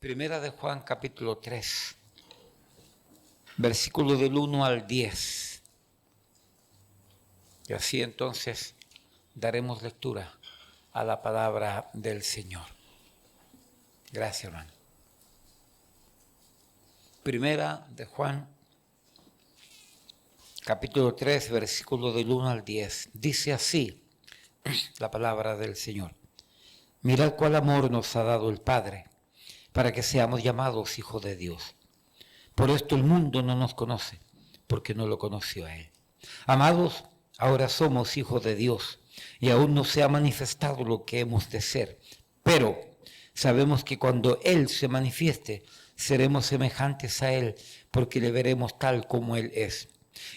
Primera de Juan, capítulo 3, versículo del 1 al 10. Y así entonces daremos lectura a la palabra del Señor. Gracias, hermano. Primera de Juan, capítulo 3, versículo del 1 al 10. Dice así la palabra del Señor. Mirad cuál amor nos ha dado el Padre, para que seamos llamados hijos de Dios. Por esto el mundo no nos conoce, porque no lo conoció a Él. Amados, ahora somos hijos de Dios, y aún no se ha manifestado lo que hemos de ser. Pero sabemos que cuando Él se manifieste, seremos semejantes a Él, porque le veremos tal como Él es.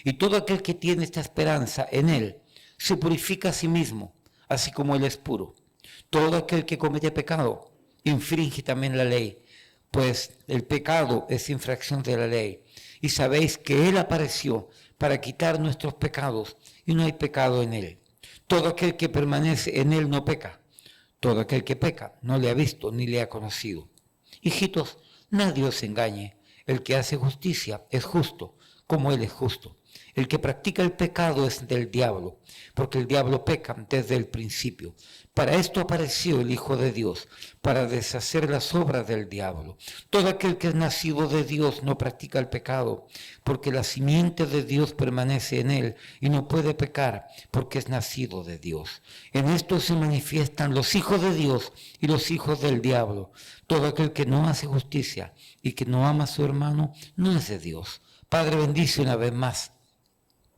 Y todo aquel que tiene esta esperanza en Él, se purifica a sí mismo, así como Él es puro. Todo aquel que comete pecado, infringe también la ley, pues el pecado es infracción de la ley. Y sabéis que Él apareció para quitar nuestros pecados, y no hay pecado en Él. Todo aquel que permanece en Él no peca. Todo aquel que peca no le ha visto ni le ha conocido. Hijitos, nadie os engañe. El que hace justicia es justo, como Él es justo. El que practica el pecado es del diablo, porque el diablo peca desde el principio. Para esto apareció el Hijo de Dios, para deshacer las obras del diablo. Todo aquel que es nacido de Dios no practica el pecado, porque la simiente de Dios permanece en él y no puede pecar, porque es nacido de Dios. En esto se manifiestan los hijos de Dios y los hijos del diablo. Todo aquel que no hace justicia y que no ama a su hermano no es de Dios. Padre, bendice una vez más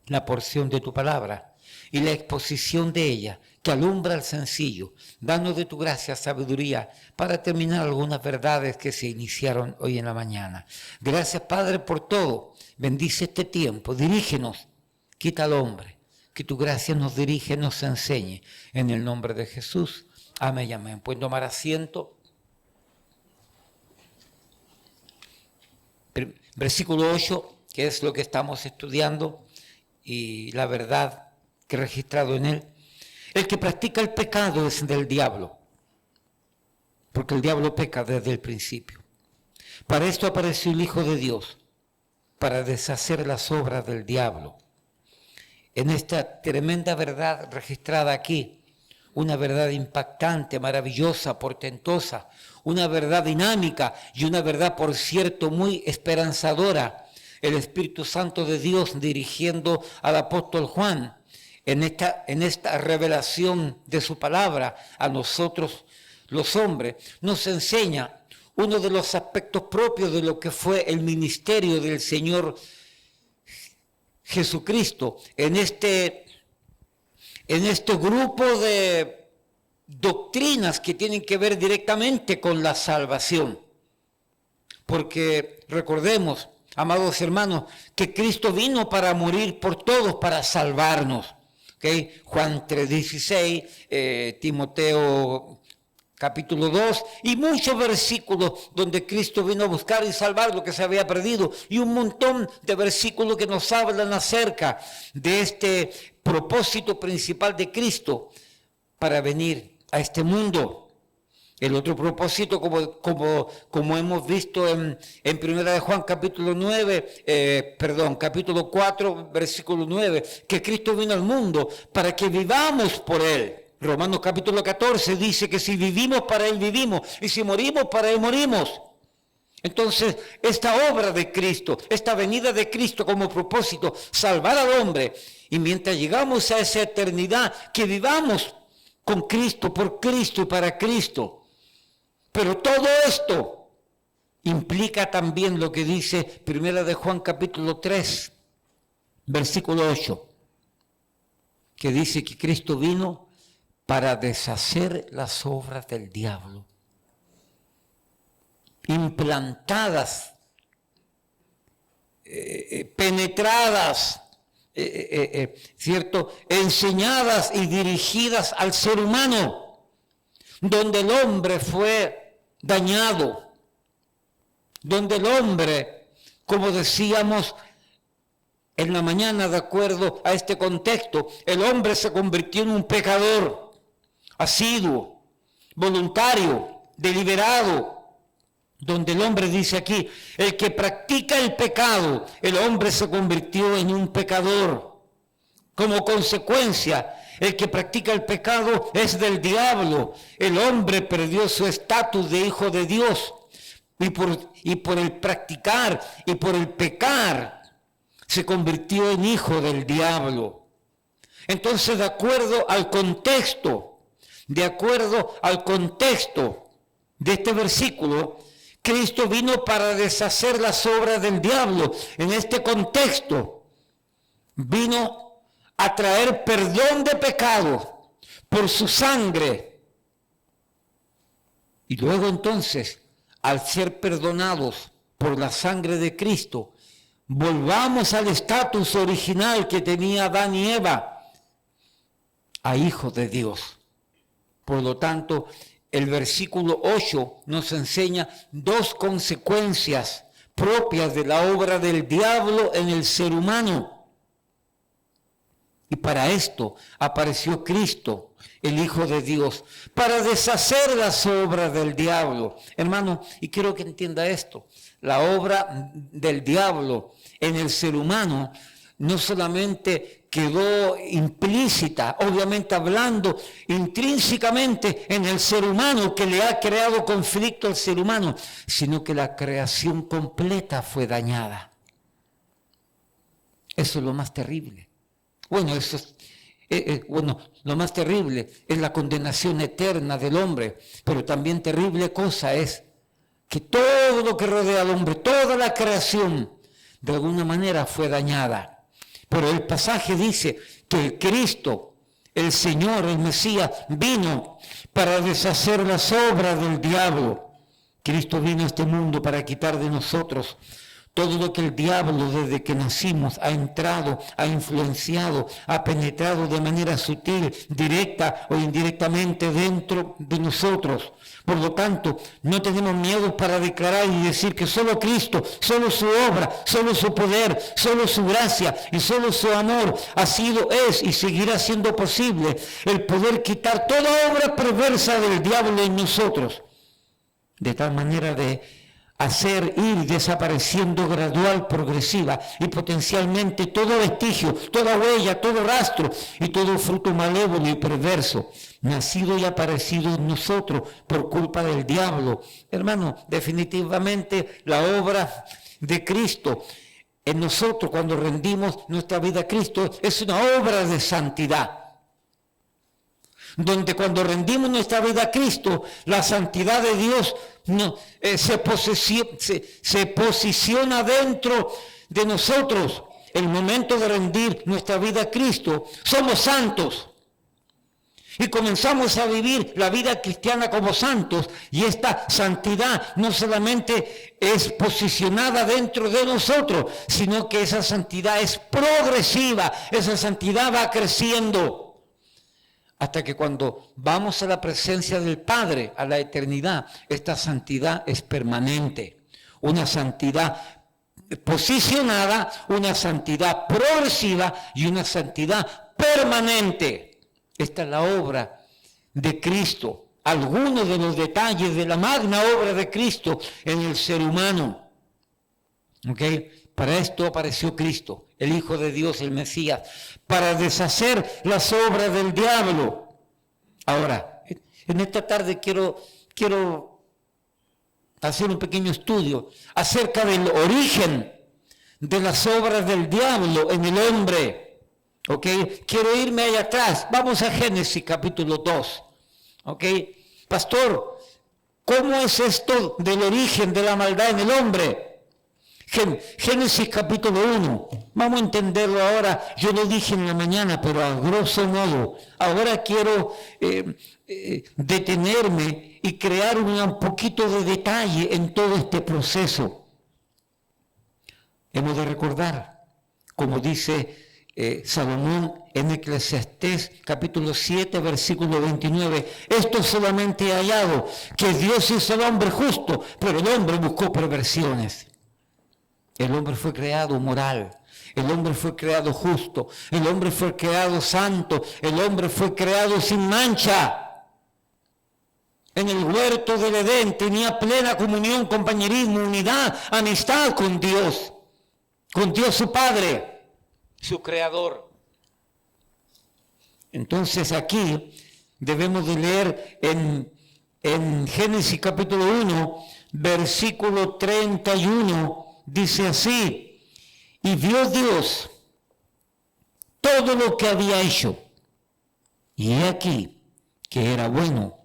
la porción de tu palabra y la exposición de ella, que alumbra al sencillo. Danos de tu gracia sabiduría para terminar algunas verdades que se iniciaron hoy en la mañana. Gracias, Padre, por todo. Bendice este tiempo, dirígenos, quita al hombre, que tu gracia nos dirige, nos enseñe. En el nombre de Jesús, amén y amén. Pueden tomar asiento. Versículo 8, que es lo que estamos estudiando, y la verdad que he registrado en él. El que practica el pecado es del diablo, porque el diablo peca desde el principio. Para esto apareció el Hijo de Dios, para deshacer las obras del diablo. En esta tremenda verdad registrada aquí, una verdad impactante, maravillosa, portentosa, una verdad dinámica y una verdad, por cierto, muy esperanzadora. El Espíritu Santo de Dios dirigiendo al apóstol Juan en esta revelación de su palabra a nosotros los hombres, nos enseña uno de los aspectos propios de lo que fue el ministerio del Señor Jesucristo en este grupo de doctrinas que tienen que ver directamente con la salvación. Porque recordemos, amados hermanos, que Cristo vino para morir por todos, para salvarnos. ¿Okay? Juan 3:16, Timoteo capítulo 2, y muchos versículos donde Cristo vino a buscar y salvar lo que se había perdido, y un montón de versículos que nos hablan acerca de este propósito principal de Cristo para venir a este mundo. El otro propósito, como hemos visto en Primera de Juan capítulo 4, versículo 9, que Cristo vino al mundo para que vivamos por Él. Romanos capítulo 14 dice que si vivimos para Él vivimos, y si morimos para Él morimos. Entonces, esta obra de Cristo, esta venida de Cristo como propósito, salvar al hombre, y mientras llegamos a esa eternidad, que vivamos con Cristo, por Cristo y para Cristo. Pero todo esto implica también lo que dice Primera de Juan capítulo 3, versículo 8, que dice que Cristo vino para deshacer las obras del diablo, implantadas, penetradas, ¿cierto? Enseñadas y dirigidas al ser humano, donde el hombre fue dañado, donde el hombre, como decíamos en la mañana, de acuerdo a este contexto, el hombre se convirtió en un pecador asiduo, voluntario, deliberado, donde el hombre dice aquí, el que practica el pecado, el hombre se convirtió en un pecador. Como consecuencia, el que practica el pecado es del diablo. El hombre perdió su estatus de hijo de Dios. Y por el practicar y por el pecar, se convirtió en hijo del diablo. Entonces, de acuerdo al contexto de este versículo, Cristo vino para deshacer las obras del diablo. En este contexto, vino a traer perdón de pecado por su sangre. Y luego entonces, al ser perdonados por la sangre de Cristo, volvamos al estatus original que tenía Adán y Eva, a hijos de Dios. Por lo tanto, el versículo 8 nos enseña dos consecuencias propias de la obra del diablo en el ser humano. Y para esto apareció Cristo, el Hijo de Dios, para deshacer las obras del diablo. Hermano, y quiero que entienda esto, la obra del diablo en el ser humano no solamente quedó implícita, obviamente hablando intrínsecamente en el ser humano, que le ha creado conflicto al ser humano, sino que la creación completa fue dañada. Eso es lo más terrible. Bueno, lo más terrible es la condenación eterna del hombre, pero también terrible cosa es que todo lo que rodea al hombre, toda la creación, de alguna manera fue dañada. Pero el pasaje dice que el Cristo, el Señor, el Mesías, vino para deshacer las obras del diablo. Cristo vino a este mundo para quitar de nosotros todo lo que el diablo desde que nacimos ha entrado, ha influenciado, ha penetrado de manera sutil, directa o indirectamente dentro de nosotros. Por lo tanto, no tenemos miedo para declarar y decir que solo Cristo, solo su obra, solo su poder, solo su gracia y solo su amor ha sido, es y seguirá siendo posible el poder quitar toda obra perversa del diablo en nosotros. De tal manera de hacer ir desapareciendo gradual, progresiva y potencialmente todo vestigio, toda huella, todo rastro y todo fruto malévolo y perverso, nacido y aparecido en nosotros por culpa del diablo. Hermano, definitivamente la obra de Cristo en nosotros cuando rendimos nuestra vida a Cristo es una obra de santidad. Donde cuando rendimos nuestra vida a Cristo, la santidad de Dios se posiciona dentro de nosotros. El momento de rendir nuestra vida a Cristo, somos santos. Y comenzamos a vivir la vida cristiana como santos. Y esta santidad no solamente es posicionada dentro de nosotros, sino que esa santidad es progresiva. Esa santidad va creciendo. Hasta que cuando vamos a la presencia del Padre, a la eternidad, esta santidad es permanente. Una santidad posicionada, una santidad progresiva y una santidad permanente. Esta es la obra de Cristo. Algunos de los detalles de la magna obra de Cristo en el ser humano. ¿Ok? Para esto apareció Cristo, el Hijo de Dios, el Mesías, para deshacer las obras del diablo. Ahora, en esta tarde quiero hacer un pequeño estudio acerca del origen de las obras del diablo en el hombre. ¿Ok? Quiero irme allá atrás. Vamos a Génesis capítulo 2. ¿Ok? Pastor, ¿cómo es esto del origen de la maldad en el hombre? Génesis capítulo 1, vamos a entenderlo ahora. Yo lo dije en la mañana, pero a grosso modo. Ahora quiero detenerme y crear un poquito de detalle en todo este proceso. Hemos de recordar, como dice Salomón en Eclesiastés capítulo 7, versículo 29, esto solamente he hallado, que Dios hizo al hombre justo, pero el hombre buscó perversiones. El hombre fue creado moral, el hombre fue creado justo, el hombre fue creado santo, el hombre fue creado sin mancha. en el huerto del Edén, tenía plena comunión, compañerismo, unidad, amistad con Dios su Padre, su Creador. Entonces aquí debemos de leer en Génesis capítulo 1, versículo 31, dice así: y vio Dios todo lo que había hecho, y he aquí que era bueno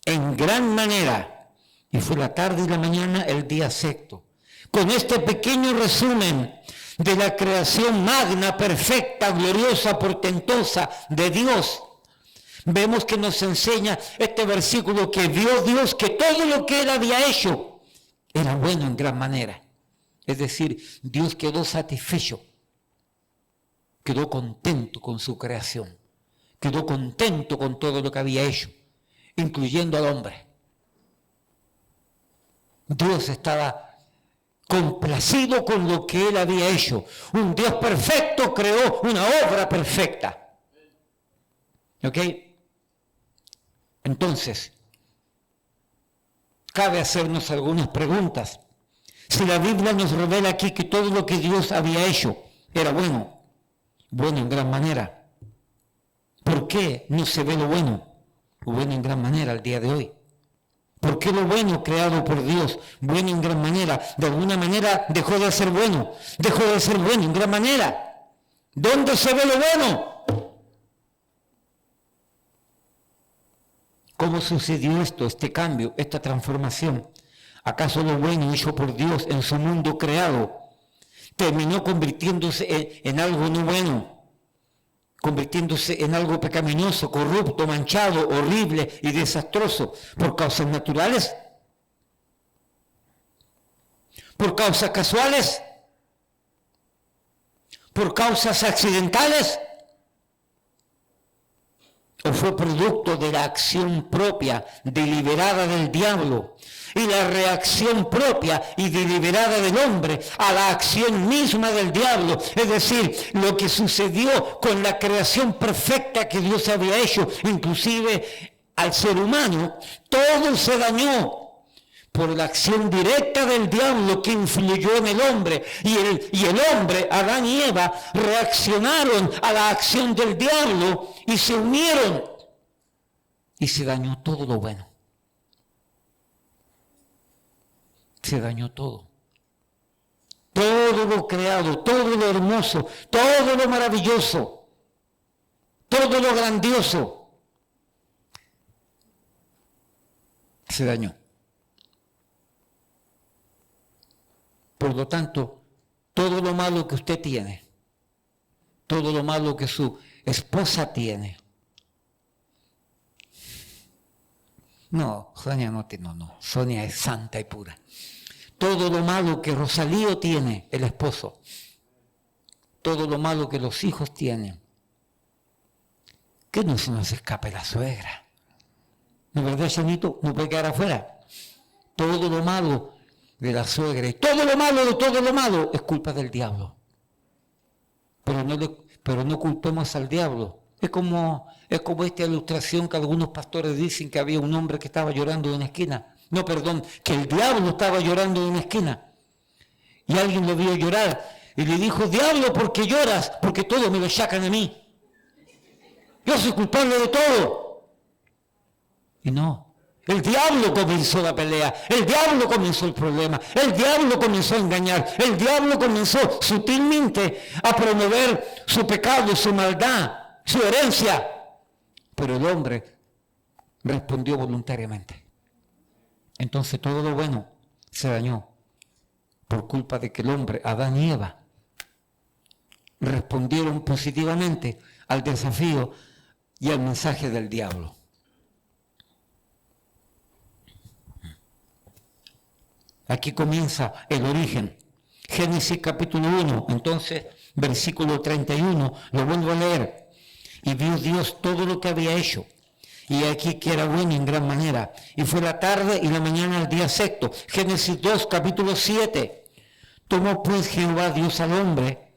en gran manera, y fue la tarde y la mañana el día sexto. Con este pequeño resumen de la creación magna, perfecta, gloriosa, portentosa de Dios, vemos que nos enseña este versículo que vio Dios que todo lo que Él había hecho era bueno en gran manera. Es decir, Dios quedó satisfecho, quedó contento con su creación, quedó contento con todo lo que había hecho, incluyendo al hombre. Dios estaba complacido con lo que Él había hecho. Un Dios perfecto creó una obra perfecta. ¿Ok? Entonces, cabe hacernos algunas preguntas. Si la Biblia nos revela aquí que todo lo que Dios había hecho era bueno, bueno en gran manera, ¿por qué no se ve lo bueno en gran manera al día de hoy? ¿Por qué lo bueno creado por Dios, bueno en gran manera, de alguna manera dejó de ser bueno? Dejó de ser bueno en gran manera. ¿Dónde se ve lo bueno? ¿Cómo sucedió esto, este cambio, esta transformación? ¿Acaso lo bueno hecho por Dios en su mundo creado terminó convirtiéndose en algo no bueno? Convirtiéndose en algo pecaminoso, corrupto, manchado, horrible y desastroso por causas naturales, por causas casuales, por causas accidentales, o fue producto de la acción propia deliberada del diablo y la reacción propia y deliberada del hombre a la acción misma del diablo. Es decir, lo que sucedió con la creación perfecta que Dios había hecho, inclusive al ser humano, todo se dañó por la acción directa del diablo que influyó en el hombre. Y el hombre, Adán y Eva, reaccionaron a la acción del diablo y se unieron. Y se dañó todo lo bueno. Se dañó todo. Todo lo creado, todo lo hermoso, todo lo maravilloso, todo lo grandioso, se dañó. Por lo tanto, todo lo malo que usted tiene, todo lo malo que su esposa tiene. No, Sonia no, Sonia es santa y pura. Todo lo malo que Rosalío tiene, el esposo. Todo lo malo que los hijos tienen. Que no se nos escape la suegra. ¿No es verdad, Chanito? No puede quedar afuera. Todo lo malo de la suegra y todo lo malo es culpa del diablo. Pero no culpemos al diablo. Es como esta ilustración que algunos pastores dicen que había un hombre que estaba llorando en una esquina. No, perdón, que el diablo estaba llorando en una esquina. Y alguien lo vio llorar y le dijo: diablo, ¿por qué lloras? Porque todos me lo achacan a mí. Yo soy culpable de todo. Y no, el diablo comenzó la pelea, el diablo comenzó el problema, el diablo comenzó a engañar, el diablo comenzó sutilmente a promover su pecado, su maldad, su herencia. Pero el hombre respondió voluntariamente. Entonces todo lo bueno se dañó por culpa de que el hombre, Adán y Eva, respondieron positivamente al desafío y al mensaje del diablo. Aquí comienza el origen. Génesis capítulo 1, entonces versículo 31, lo vuelvo a leer. Y vio Dios todo lo que había hecho, y aquí que era bueno en gran manera. Y fue la tarde y la mañana el día sexto. Génesis 2, capítulo 7. Tomó pues Jehová Dios al hombre.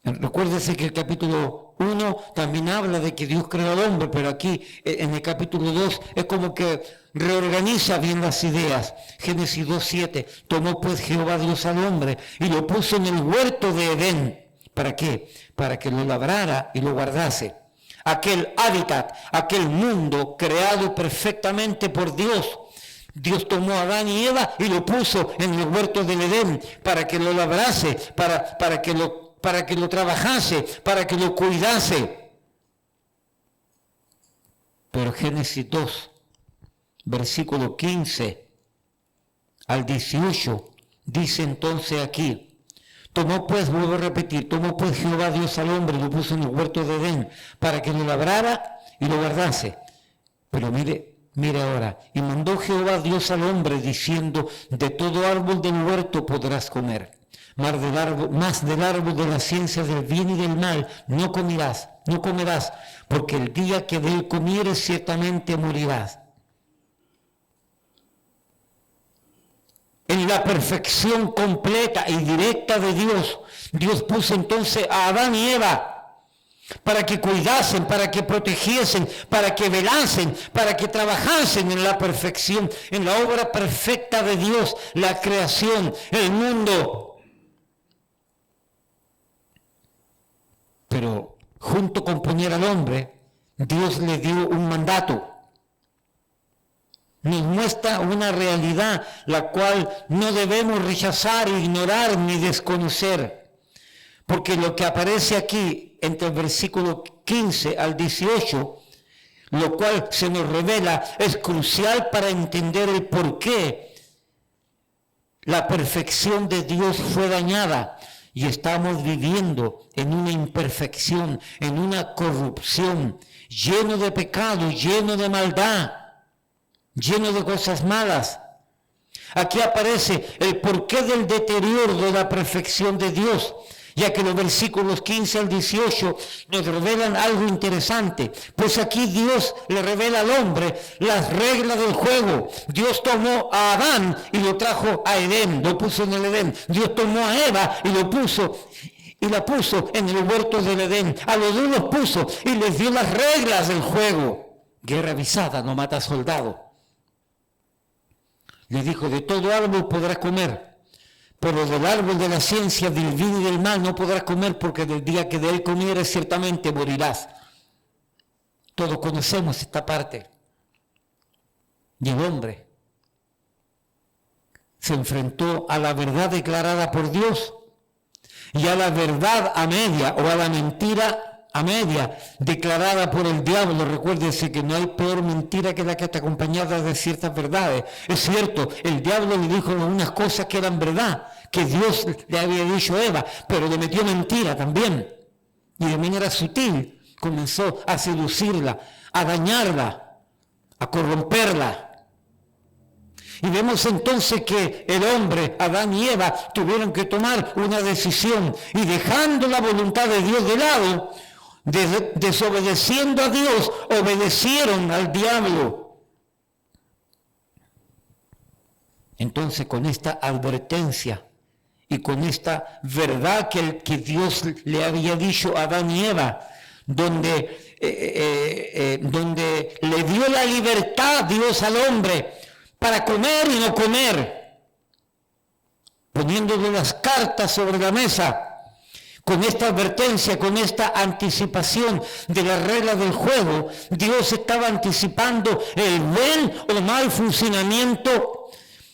Recuérdese que el capítulo 1 también habla de que Dios creó al hombre, pero aquí en el capítulo 2 es como que reorganiza bien las ideas. Génesis 2:7, tomó pues Jehová Dios al hombre y lo puso en el huerto de Edén. ¿Para qué? Para que lo labrara y lo guardase. Aquel hábitat, aquel mundo creado perfectamente por Dios. Dios tomó a Adán y Eva y lo puso en el huerto del Edén para que lo labrase, para que lo trabajase, para que lo cuidase. Pero Génesis 2, versículo 15 al 18, dice entonces aquí, tomó pues, vuelvo a repetir, tomó pues Jehová Dios al hombre y lo puso en el huerto de Edén para que lo labrara y lo guardase. Pero mire ahora, y mandó Jehová Dios al hombre diciendo, de todo árbol del huerto podrás comer, mas del árbol de la ciencia del bien y del mal no comerás, porque el día que de él comieres ciertamente morirás. En la perfección completa y directa de Dios, Dios puso entonces a Adán y Eva para que cuidasen, para que protegiesen, para que velasen, para que trabajasen en la perfección, en la obra perfecta de Dios, la creación, el mundo. Pero junto con poner al hombre, Dios le dio un mandato. Nos muestra una realidad la cual no debemos rechazar, ignorar ni desconocer. Porque lo que aparece aquí entre el versículo 15 al 18, lo cual se nos revela, es crucial para entender el por qué la perfección de Dios fue dañada y estamos viviendo en una imperfección, en una corrupción, lleno de pecado, lleno de maldad, lleno de cosas malas. Aquí aparece el porqué del deterioro de la perfección de Dios, ya que los versículos 15 al 18 nos revelan algo interesante. Pues aquí Dios le revela al hombre las reglas del juego. Dios tomó a Adán y lo trajo a Edén, lo puso en el Edén. Dios tomó a Eva y la puso en el huerto del Edén. A los dos los puso y les dio las reglas del juego. Guerra avisada no mata soldado. Le dijo, de todo árbol podrás comer, pero del árbol de la ciencia del bien y del mal no podrás comer, porque del día que de él comieres ciertamente morirás. Todos conocemos esta parte. Y el hombre se enfrentó a la verdad declarada por Dios y a la verdad a media, o a la mentira a media, declarada por el diablo. Recuérdense que no hay peor mentira que la que está acompañada de ciertas verdades. Es cierto, el diablo le dijo unas cosas que eran verdad, que Dios le había dicho a Eva, pero le metió mentira también. Y de manera sutil comenzó a seducirla, a dañarla, a corromperla. Y vemos entonces que el hombre, Adán y Eva, tuvieron que tomar una decisión y dejando la voluntad de Dios de lado, desobedeciendo a Dios, obedecieron al diablo. Entonces, con esta advertencia y con esta verdad que Dios le había dicho a Adán y Eva, donde le dio la libertad Dios al hombre para comer y no comer, poniéndole las cartas sobre la mesa, con esta advertencia, con esta anticipación de las reglas del juego, Dios estaba anticipando el buen o mal funcionamiento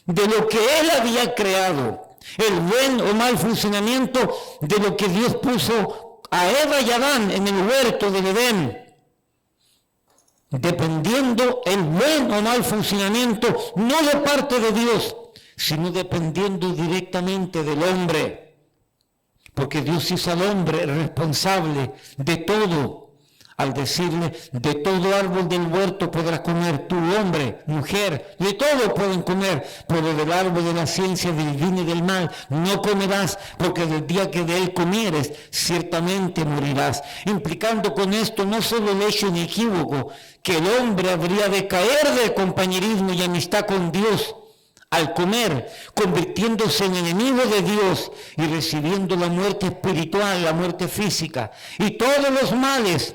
de lo que Él había creado, el buen o mal funcionamiento de lo que Dios puso a Eva y Adán en el huerto del Edén. Dependiendo el buen o mal funcionamiento, no de parte de Dios, sino dependiendo directamente del hombre. Porque Dios hizo al hombre responsable de todo, al decirle, de todo árbol del huerto podrás comer, tú hombre, mujer, de todo pueden comer, pero del árbol de la ciencia del bien y del mal no comerás, porque del día que de él comieres, ciertamente morirás. Implicando con esto no solo el hecho inequívoco que el hombre habría de caer del compañerismo y amistad con Dios, al comer, convirtiéndose en enemigo de Dios y recibiendo la muerte espiritual, la muerte física y todos los males,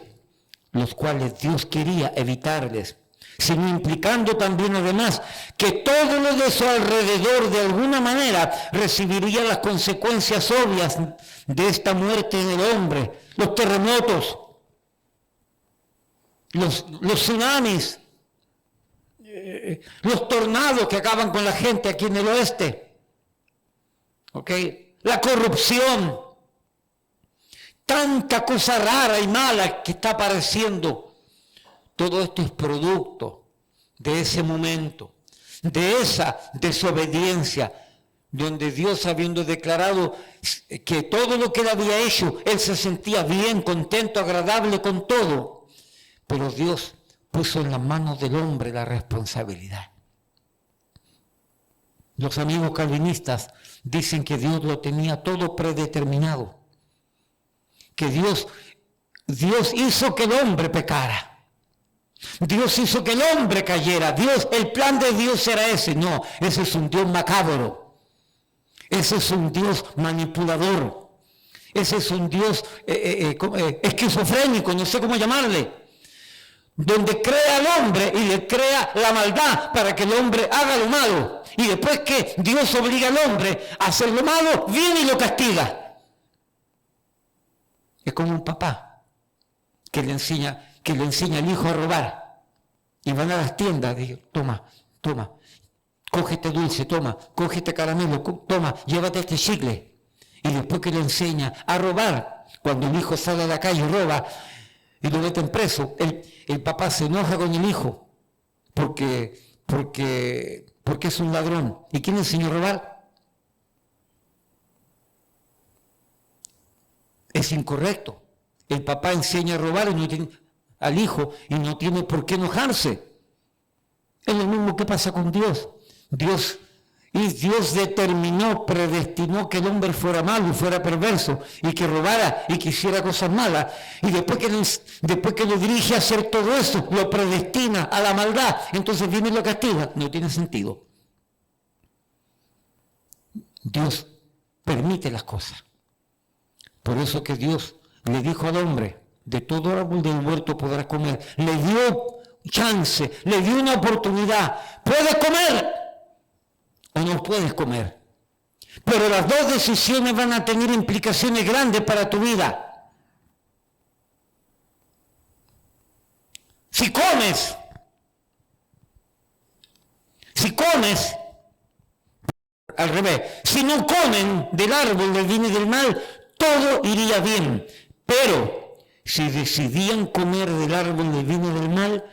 los cuales Dios quería evitarles, sino implicando también además que todo lo de su alrededor de alguna manera recibiría las consecuencias obvias de esta muerte en el hombre, los terremotos, los tsunamis, los tornados que acaban con la gente aquí en el oeste, ¿ok? La corrupción, tanta cosa rara y mala que está apareciendo. Todo esto es producto de ese momento, de esa desobediencia, donde Dios, habiendo declarado que todo lo que él había hecho, él se sentía bien, contento, agradable con todo, pero Dios puso en las manos del hombre la responsabilidad. Los amigos calvinistas dicen que Dios lo tenía todo predeterminado, que Dios hizo que el hombre pecara. Dios hizo que el hombre cayera. El plan de Dios era ese. No, ese es un Dios macabro. Ese es un Dios manipulador. Ese es un Dios esquizofrénico, no sé cómo llamarle. Donde crea al hombre y le crea la maldad para que el hombre haga lo malo. Y después que Dios obliga al hombre a hacer lo malo, viene y lo castiga. Es como un papá que le enseña al hijo a robar. Y van a las tiendas, dice, toma, cógete dulce, toma, cógete caramelo, toma, llévate este chicle. Y después que le enseña a robar, cuando el hijo sale a la calle y roba y lo meten preso, el papá se enoja con el hijo porque es un ladrón. ¿Y quién le enseñó a robar? Es incorrecto. El papá enseña a robar al hijo y no tiene por qué enojarse. Es lo mismo que pasa con Dios. Dios determinó, predestinó que el hombre fuera malo y fuera perverso y que robara y que hiciera cosas malas. Y después que lo dirige a hacer todo eso, lo predestina a la maldad. Entonces viene y lo castiga. No tiene sentido. Dios permite las cosas. Por eso que Dios le dijo al hombre, de todo árbol del huerto podrás comer. Le dio chance, le dio una oportunidad. Puedes comer o no puedes comer. Pero las dos decisiones van a tener implicaciones grandes para tu vida. Si comes, al revés, si no comen del árbol del bien y del mal, todo iría bien. Pero si decidían comer del árbol del bien y del mal,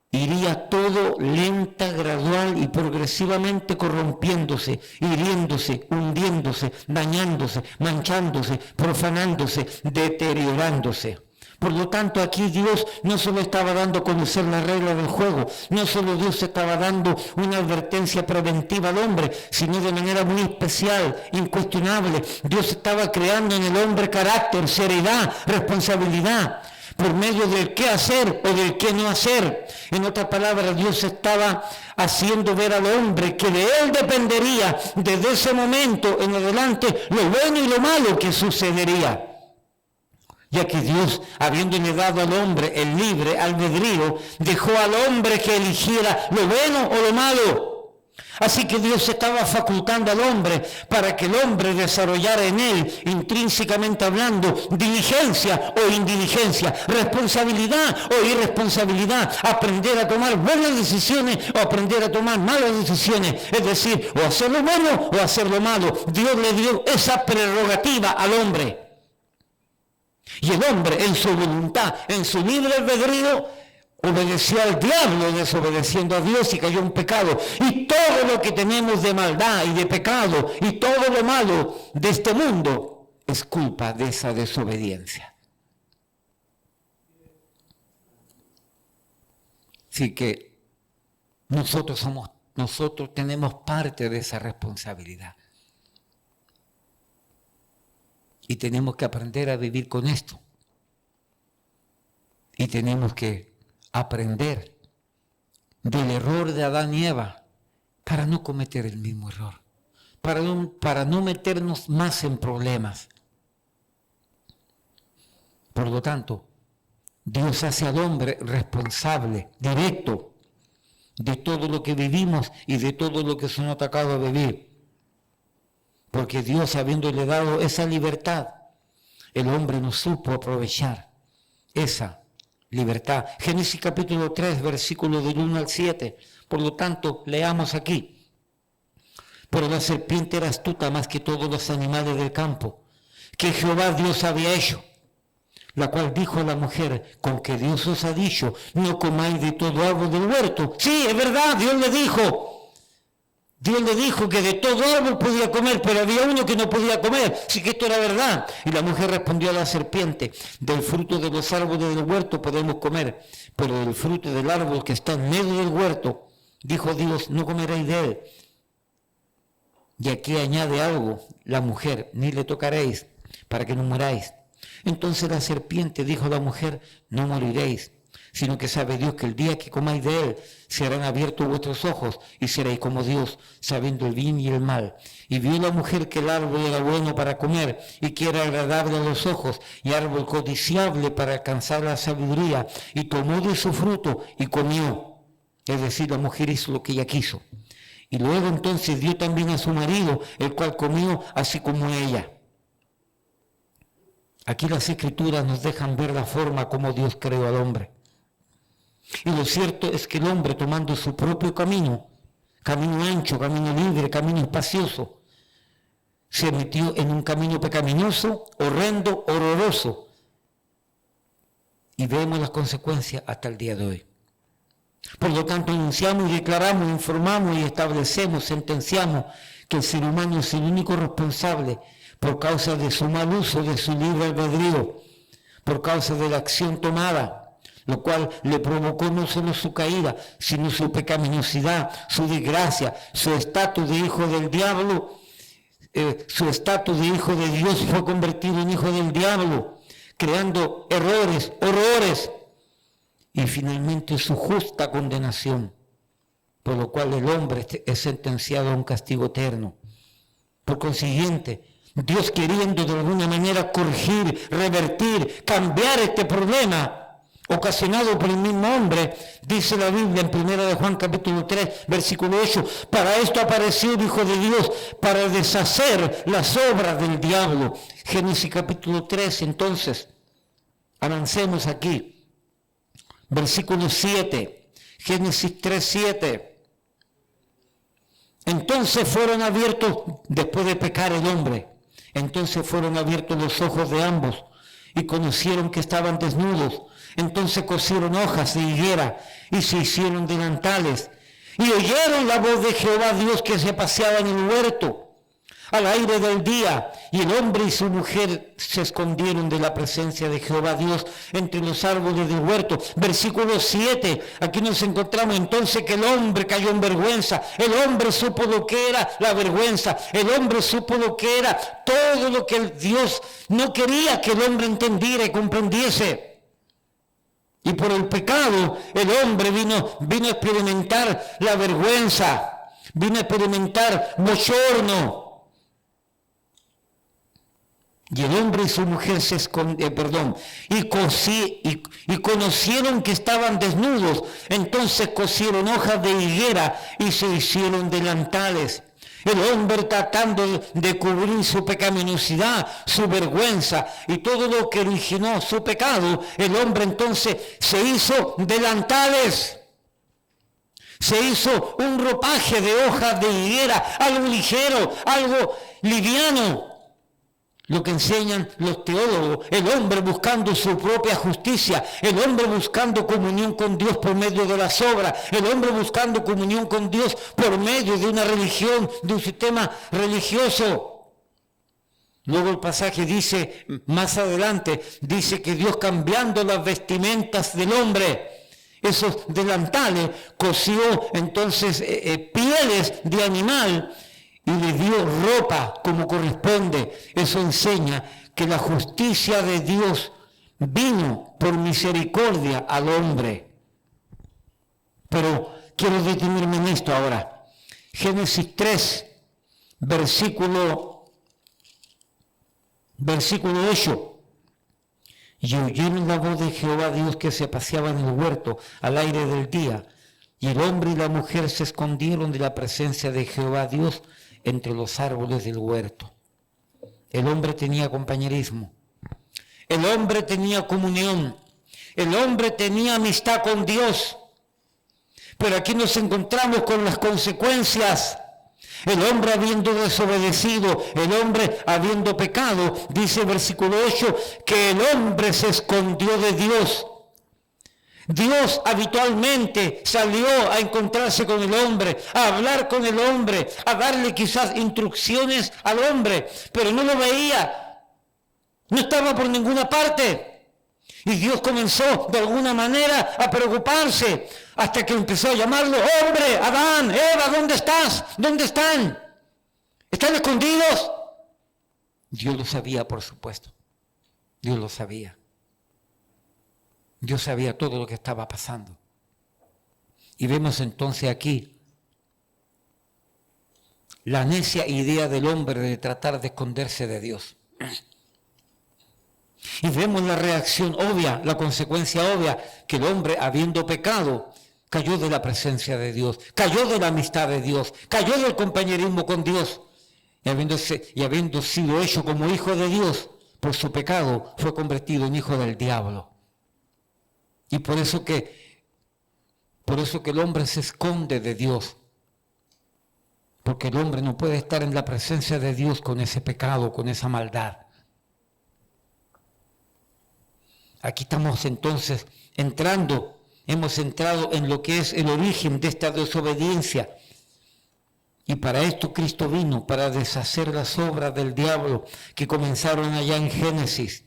iría todo lenta, gradual y progresivamente corrompiéndose, hiriéndose, hundiéndose, dañándose, manchándose, profanándose, deteriorándose. Por lo tanto, aquí Dios no solo estaba dando a conocer la regla del juego, no solo Dios estaba dando una advertencia preventiva al hombre, sino de manera muy especial, incuestionable. Dios estaba creando en el hombre carácter, seriedad, responsabilidad, por medio del qué hacer o del qué no hacer. En otras palabras, Dios estaba haciendo ver al hombre que de él dependería desde ese momento en adelante lo bueno y lo malo que sucedería. Ya que Dios, habiéndole dado al hombre el libre albedrío, dejó al hombre que eligiera lo bueno o lo malo. Así que Dios estaba facultando al hombre para que el hombre desarrollara en él, intrínsecamente hablando, diligencia o indiligencia, responsabilidad o irresponsabilidad, aprender a tomar buenas decisiones o aprender a tomar malas decisiones, es decir, o hacer lo bueno o hacer lo malo. Dios le dio esa prerrogativa al hombre. Y el hombre, en su voluntad, en su libre albedrío, obedeció al diablo, desobedeciendo a Dios, y cayó en pecado. Y todo lo que tenemos de maldad y de pecado y todo lo malo de este mundo es culpa de esa desobediencia. Así que nosotros tenemos parte de esa responsabilidad. Y tenemos que aprender a vivir con esto. Y tenemos que aprender del error de Adán y Eva, para no cometer el mismo error, para no meternos más en problemas. Por lo tanto, Dios hace al hombre responsable, directo, de todo lo que vivimos y de todo lo que se nos ha tocado a vivir. Porque Dios, habiéndole dado esa libertad, el hombre no supo aprovechar esa libertad. Génesis capítulo 3, versículos del 1 al 7. Por lo tanto, leamos aquí. Pero la serpiente era astuta más que todos los animales del campo, que Jehová Dios había hecho, la cual dijo a la mujer, con que Dios os ha dicho, no comáis de todo árbol del huerto. Sí, es verdad, Dios le dijo que de todo árbol podía comer, pero había uno que no podía comer, sí que esto era verdad. Y la mujer respondió a la serpiente, del fruto de los árboles del huerto podemos comer, pero del fruto del árbol que está en medio del huerto, dijo Dios, no comeréis de él. Y aquí añade algo, la mujer, ni le tocaréis, para que no muráis. Entonces la serpiente dijo a la mujer, no moriréis, sino que sabe Dios que el día que comáis de él, serán abiertos vuestros ojos y seréis como Dios, sabiendo el bien y el mal. Y vio la mujer que el árbol era bueno para comer y que era agradable a los ojos y árbol codiciable para alcanzar la sabiduría, y tomó de su fruto y comió. Es decir, la mujer hizo lo que ella quiso. Y luego entonces dio también a su marido, el cual comió así como ella. Aquí las Escrituras nos dejan ver la forma como Dios creó al hombre. Y lo cierto es que el hombre, tomando su propio camino, camino ancho, camino libre, camino espacioso, se metió en un camino pecaminoso, horrendo, horroroso. Y vemos las consecuencias hasta el día de hoy. Por lo tanto, anunciamos y declaramos, informamos y establecemos, sentenciamos que el ser humano es el único responsable por causa de su mal uso de su libre albedrío, por causa de la acción tomada, lo cual le provocó no solo su caída, sino su pecaminosidad, su desgracia, su estatus de hijo del diablo, su estatus de hijo de Dios fue convertido en hijo del diablo, creando errores, horrores, y finalmente su justa condenación, por lo cual el hombre es sentenciado a un castigo eterno. Por consiguiente, Dios, queriendo de alguna manera corregir, revertir, cambiar este problema ocasionado por el mismo hombre, dice la Biblia en 1 de Juan capítulo 3, versículo 8, para esto apareció el Hijo de Dios, para deshacer las obras del diablo. Génesis capítulo 3, entonces, avancemos aquí. Versículo 7, Génesis 3, 7. Entonces fueron abiertos, después de pecar el hombre, entonces fueron abiertos los ojos de ambos y conocieron que estaban desnudos. Entonces cosieron hojas de higuera y se hicieron delantales. Y oyeron la voz de Jehová Dios que se paseaba en el huerto al aire del día, y el hombre y su mujer se escondieron de la presencia de Jehová Dios entre los árboles del huerto. Versículo 7, aquí nos encontramos entonces que el hombre cayó en vergüenza, el hombre supo lo que era la vergüenza, el hombre supo lo que era todo lo que Dios no quería que el hombre entendiera y comprendiese. Y por el pecado el hombre vino a experimentar la vergüenza, vino a experimentar bochorno. Y el hombre y su mujer se escondieron, y conocieron que estaban desnudos. Entonces cosieron hojas de higuera y se hicieron delantales. El hombre, tratando de cubrir su pecaminosidad, su vergüenza y todo lo que originó su pecado, el hombre entonces se hizo delantales. Se hizo un ropaje de hojas de higuera, algo ligero, algo liviano. Lo que enseñan los teólogos, el hombre buscando su propia justicia, el hombre buscando comunión con Dios por medio de las obras, el hombre buscando comunión con Dios por medio de una religión, de un sistema religioso. Luego el pasaje dice, más adelante, dice que Dios, cambiando las vestimentas del hombre, esos delantales, cosió entonces pieles de animal, y le dio ropa como corresponde. Eso enseña que la justicia de Dios vino por misericordia al hombre. Pero quiero detenerme en esto ahora. Génesis 3, versículo 8. Y oyeron la voz de Jehová Dios que se paseaba en el huerto al aire del día, y el hombre y la mujer se escondieron de la presencia de Jehová Dios entre los árboles del huerto. El hombre tenía compañerismo, el hombre tenía comunión, el hombre tenía amistad con Dios, pero aquí nos encontramos con las consecuencias. El hombre habiendo desobedecido, el hombre habiendo pecado, dice el versículo 8, que el hombre se escondió de Dios. Dios habitualmente salió a encontrarse con el hombre, a hablar con el hombre, a darle quizás instrucciones al hombre, pero no lo veía, no estaba por ninguna parte. Y Dios comenzó de alguna manera a preocuparse hasta que empezó a llamarlo: hombre, Adán, Eva, ¿dónde estás? ¿Dónde están? ¿Están escondidos? Dios lo sabía, por supuesto. Dios lo sabía. Dios sabía todo lo que estaba pasando. Y vemos entonces aquí la necia idea del hombre de tratar de esconderse de Dios. Y vemos la reacción obvia, la consecuencia obvia, que el hombre, habiendo pecado, cayó de la presencia de Dios, cayó de la amistad de Dios, cayó del compañerismo con Dios, y habiendo sido hecho como hijo de Dios, por su pecado fue convertido en hijo del diablo. Y por eso que el hombre se esconde de Dios, porque el hombre no puede estar en la presencia de Dios con ese pecado, con esa maldad. Aquí estamos entonces hemos entrado en lo que es el origen de esta desobediencia. Y para esto Cristo vino, para deshacer las obras del diablo que comenzaron allá en Génesis.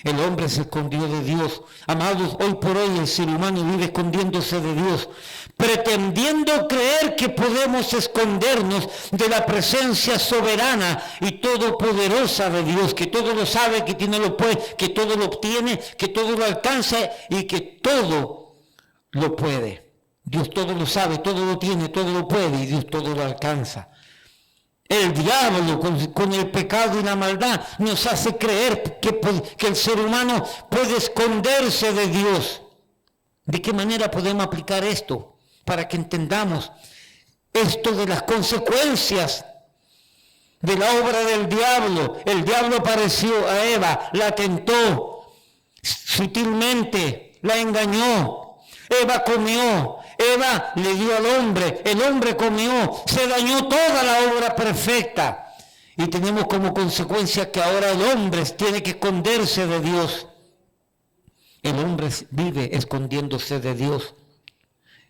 El hombre se escondió de Dios. Amados, hoy por hoy el ser humano vive escondiéndose de Dios, pretendiendo creer que podemos escondernos de la presencia soberana y todopoderosa de Dios, que todo lo sabe, que tiene lo puede, que todo lo obtiene, que todo lo alcanza y que todo lo puede. Dios todo lo sabe, todo lo tiene, todo lo puede y Dios todo lo alcanza. El diablo con el pecado y la maldad nos hace creer que el ser humano puede esconderse de Dios. ¿De qué manera podemos aplicar esto? Para que entendamos esto de las consecuencias de la obra del diablo. El diablo apareció a Eva, la tentó sutilmente, la engañó. Eva comió. Eva le dio al hombre, el hombre comió, se dañó toda la obra perfecta. Y tenemos como consecuencia que ahora el hombre tiene que esconderse de Dios. El hombre vive escondiéndose de Dios,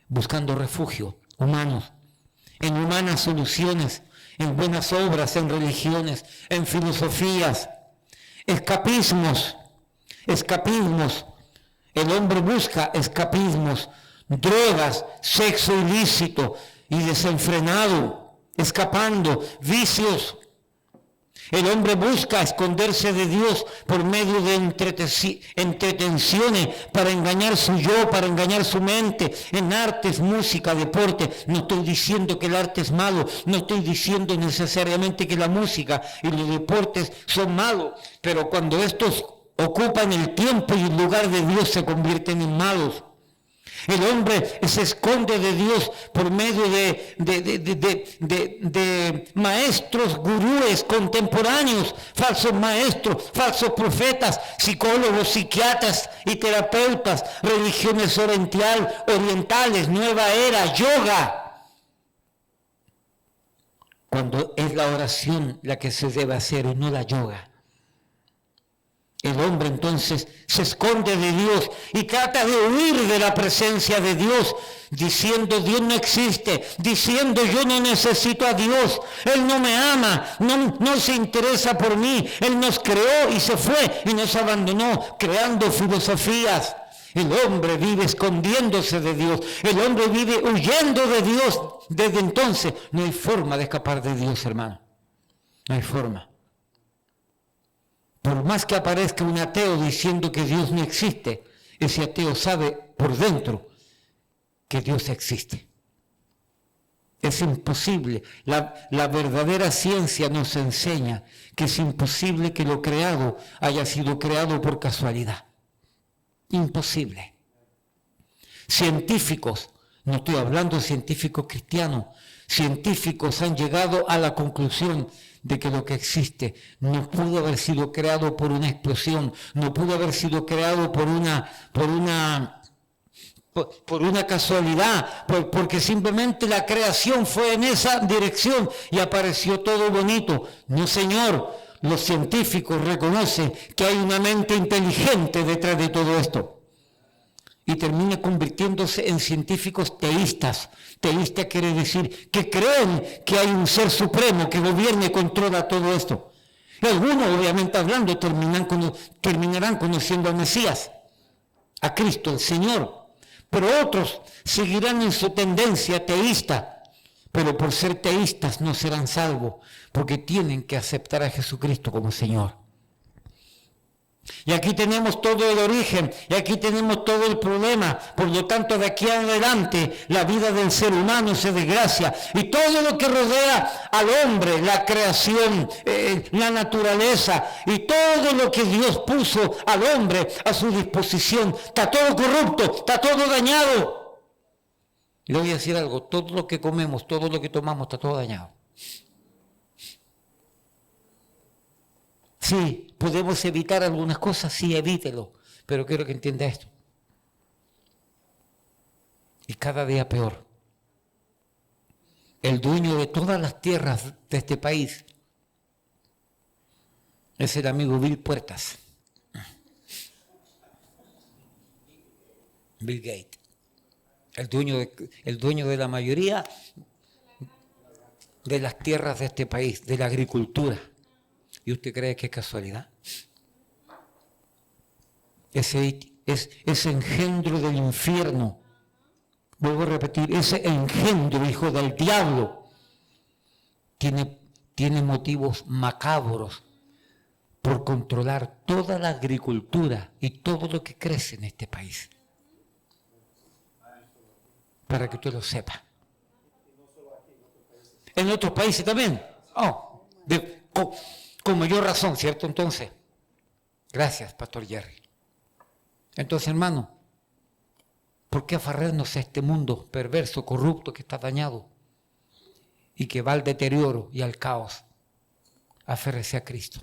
buscando refugio humanos, en humanas soluciones, en buenas obras, en religiones, en filosofías, escapismos. El hombre busca escapismos, drogas, sexo ilícito y desenfrenado, escapando, vicios. El hombre busca esconderse de Dios por medio de entretenciones para engañar su yo, para engañar su mente, en artes, música, deporte. No estoy diciendo que el arte es malo, no estoy diciendo necesariamente que la música y los deportes son malos, pero cuando estos ocupan el tiempo y el lugar de Dios se convierten en malos. El hombre se esconde de Dios por medio de maestros, gurúes contemporáneos, falsos maestros, falsos profetas, psicólogos, psiquiatras y terapeutas, religiones orientales, nueva era, yoga. Cuando es la oración la que se debe hacer y no la yoga. El hombre entonces se esconde de Dios y trata de huir de la presencia de Dios, diciendo Dios no existe, diciendo yo no necesito a Dios, Él no me ama, no se interesa por mí, Él nos creó y se fue y nos abandonó, creando filosofías. El hombre vive escondiéndose de Dios, el hombre vive huyendo de Dios. Desde entonces no hay forma de escapar de Dios, hermano, no hay forma. Por más que aparezca un ateo diciendo que Dios no existe, ese ateo sabe por dentro que Dios existe. Es imposible. La verdadera ciencia nos enseña que es imposible que lo creado haya sido creado por casualidad. Imposible. Científicos, no estoy hablando de científicos cristianos, científicos han llegado a la conclusión de que lo que existe no pudo haber sido creado por una explosión, no pudo haber sido creado por una casualidad, porque simplemente la creación fue en esa dirección y apareció todo bonito. No, señor, los científicos reconocen que hay una mente inteligente detrás de todo esto. Y termina convirtiéndose en científicos teístas. Teísta quiere decir que creen que hay un ser supremo que gobierna y controla todo esto. Y algunos, obviamente hablando, terminarán conociendo al Mesías, a Cristo, el Señor. Pero otros seguirán en su tendencia teísta, pero por ser teístas no serán salvos, porque tienen que aceptar a Jesucristo como Señor. Y aquí tenemos todo el origen, y aquí tenemos todo el problema. Por lo tanto, de aquí en adelante, la vida del ser humano se desgracia. Y todo lo que rodea al hombre, la creación, la naturaleza, y todo lo que Dios puso al hombre a su disposición, está todo corrupto, está todo dañado. Le voy a decir algo, todo lo que comemos, todo lo que tomamos, está todo dañado. Sí, podemos evitar algunas cosas, sí, evítelo, pero quiero que entienda esto. Y cada día peor. El dueño de todas las tierras de este país es el amigo Bill Puertas. Bill Gates. El dueño de la mayoría de las tierras de este país, de la agricultura. ¿Y usted cree que es casualidad? Ese engendro del infierno, vuelvo a repetir, ese engendro, hijo del diablo, tiene motivos macabros por controlar toda la agricultura y todo lo que crece en este país. Para que usted lo sepa. En otros países también. Con mayor razón, ¿cierto? Entonces, gracias, Pastor Jerry. Entonces, hermano, ¿por qué aferrarnos a este mundo perverso, corrupto, que está dañado y que va al deterioro y al caos? Aférrese a Cristo.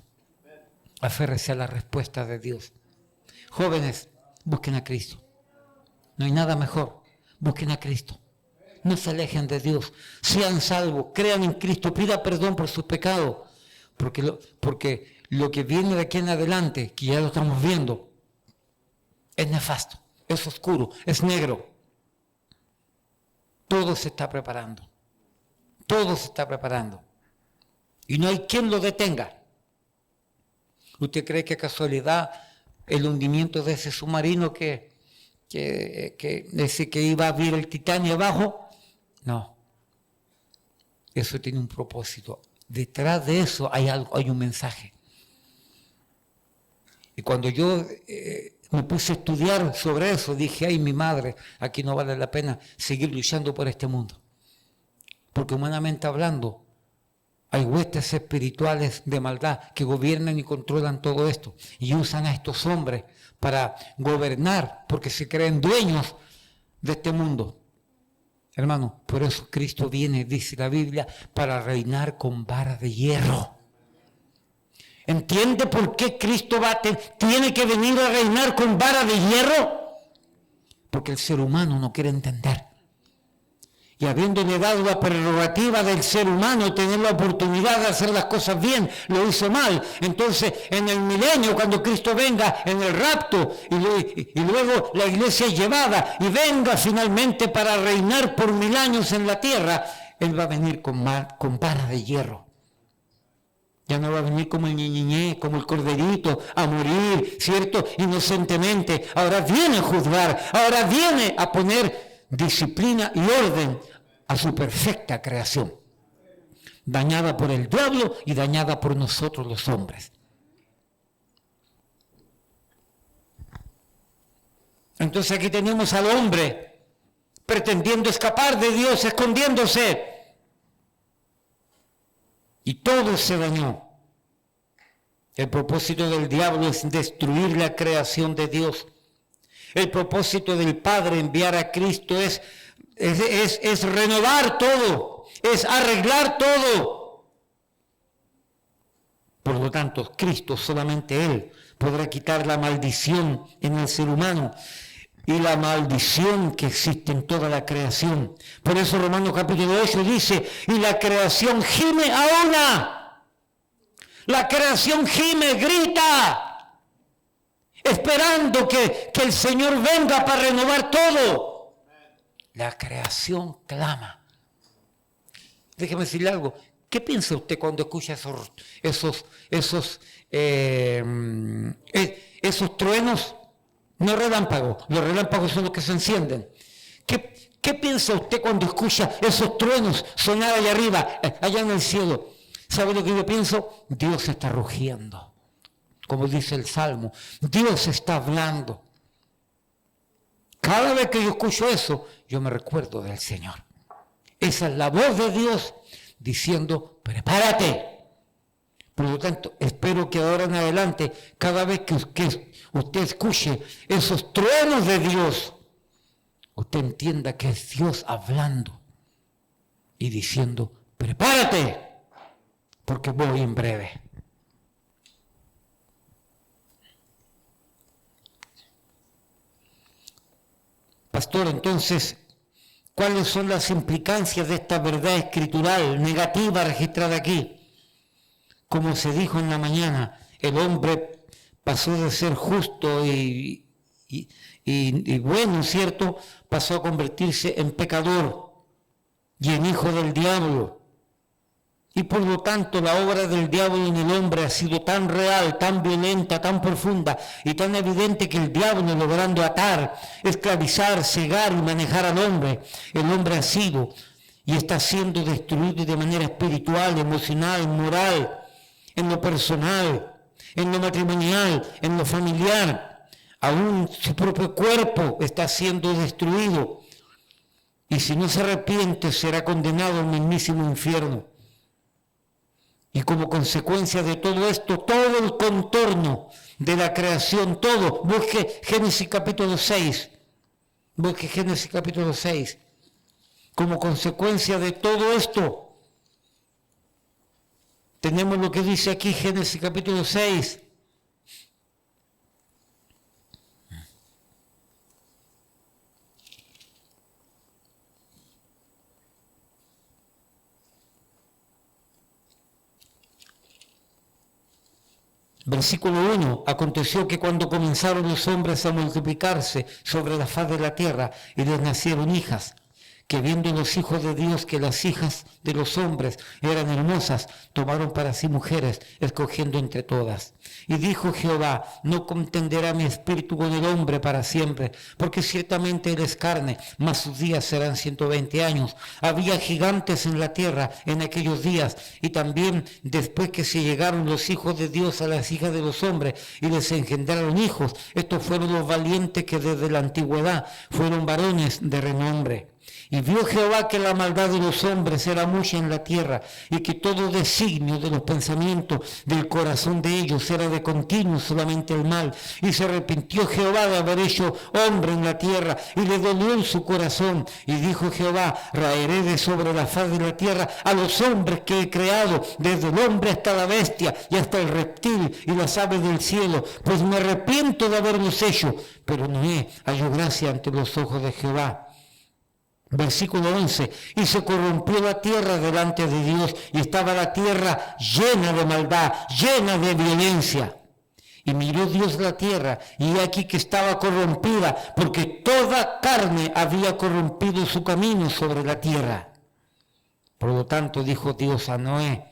Aférrese a la respuesta de Dios. Jóvenes, busquen a Cristo. No hay nada mejor. Busquen a Cristo. No se alejen de Dios. Sean salvos. Crean en Cristo. Pida perdón por sus pecados. Porque lo que viene de aquí en adelante, que ya lo estamos viendo, es nefasto, es oscuro, es negro. Todo se está preparando. Todo se está preparando. Y no hay quien lo detenga. ¿Usted cree que casualidad el hundimiento de ese submarino que iba a abrir el Titanic abajo? No. Eso tiene un propósito. Detrás de eso hay un mensaje. Y cuando yo me puse a estudiar sobre eso, dije, ay, mi madre, aquí no vale la pena seguir luchando por este mundo. Porque humanamente hablando, hay huestes espirituales de maldad que gobiernan y controlan todo esto. Y usan a estos hombres para gobernar, porque se creen dueños de este mundo. Hermano, por eso Cristo viene, dice la Biblia, para reinar con vara de hierro. ¿Entiende por qué Cristo tiene que venir a reinar con vara de hierro? Porque el ser humano no quiere entender. Y habiéndole dado la prerrogativa del ser humano tener la oportunidad de hacer las cosas bien, lo hizo mal. Entonces, en el milenio, cuando Cristo venga en el rapto, y luego la iglesia es llevada, y venga finalmente para reinar por 1000 años en la tierra, Él va a venir con vara de hierro. Ya no va a venir como el ñiñiñé, como el corderito, a morir, ¿cierto? Inocentemente. Ahora viene a juzgar, ahora viene a poner disciplina y orden a su perfecta creación, dañada por el diablo y dañada por nosotros los hombres. Entonces aquí tenemos al hombre pretendiendo escapar de Dios, escondiéndose, y todo se dañó. El propósito del diablo es destruir la creación de Dios. El propósito del Padre enviar a Cristo es renovar todo, es arreglar todo. Por lo tanto, Cristo, solamente Él, podrá quitar la maldición en el ser humano y la maldición que existe en toda la creación. Por eso Romanos capítulo 8 dice, y la creación gime a una. La creación gime, grita, esperando que el Señor venga para renovar todo. La creación clama. Déjeme decirle algo. ¿Qué piensa usted cuando escucha esos truenos? No relámpagos, los relámpagos son los que se encienden. ¿Qué piensa usted cuando escucha esos truenos sonar allá arriba, allá en el cielo? ¿Sabe lo que yo pienso? Dios está rugiendo, como dice el Salmo. Dios está hablando. Cada vez que yo escucho eso, yo me recuerdo del Señor. Esa es la voz de Dios diciendo, prepárate. Por lo tanto, espero que ahora en adelante, cada vez que usted escuche esos truenos de Dios, usted entienda que es Dios hablando y diciendo, prepárate, porque voy en breve. Pastor, entonces, ¿cuáles son las implicancias de esta verdad escritural negativa registrada aquí? Como se dijo en la mañana, el hombre pasó de ser justo y bueno, ¿cierto? Pasó a convertirse en pecador y en hijo del diablo. Y por lo tanto la obra del diablo en el hombre ha sido tan real, tan violenta, tan profunda y tan evidente que el diablo, logrando atar, esclavizar, cegar y manejar al hombre, el hombre ha sido y está siendo destruido de manera espiritual, emocional, moral, en lo personal, en lo matrimonial, en lo familiar. Aún su propio cuerpo está siendo destruido y si no se arrepiente será condenado al mismísimo infierno. Y como consecuencia de todo esto, todo el contorno de la creación, todo, busque Génesis capítulo 6, busque Génesis capítulo 6, como consecuencia de todo esto, tenemos lo que dice aquí Génesis capítulo 6. Versículo 1, aconteció que cuando comenzaron los hombres a multiplicarse sobre la faz de la tierra y les nacieron hijas, que viendo los hijos de Dios que las hijas de los hombres eran hermosas, tomaron para sí mujeres, escogiendo entre todas. Y dijo Jehová, no contenderá mi espíritu con el hombre para siempre, porque ciertamente él es carne, mas sus días serán 120 años. Había gigantes en la tierra en aquellos días, y también después que se llegaron los hijos de Dios a las hijas de los hombres y les engendraron hijos, estos fueron los valientes que desde la antigüedad fueron varones de renombre. Y vio Jehová que la maldad de los hombres era mucha en la tierra, y que todo designio de los pensamientos del corazón de ellos era de continuo solamente el mal. Y se arrepintió Jehová de haber hecho hombre en la tierra, y le dolió en su corazón. Y dijo Jehová, raeré de sobre la faz de la tierra a los hombres que he creado, desde el hombre hasta la bestia, y hasta el reptil y las aves del cielo, pues me arrepiento de haberlos hecho. Pero Noé halló gracia ante los ojos de Jehová. Versículo 11, y se corrompió la tierra delante de Dios, y estaba la tierra llena de maldad, llena de violencia. Y miró Dios la tierra, y aquí que estaba corrompida, porque toda carne había corrompido su camino sobre la tierra. Por lo tanto, dijo Dios a Noé,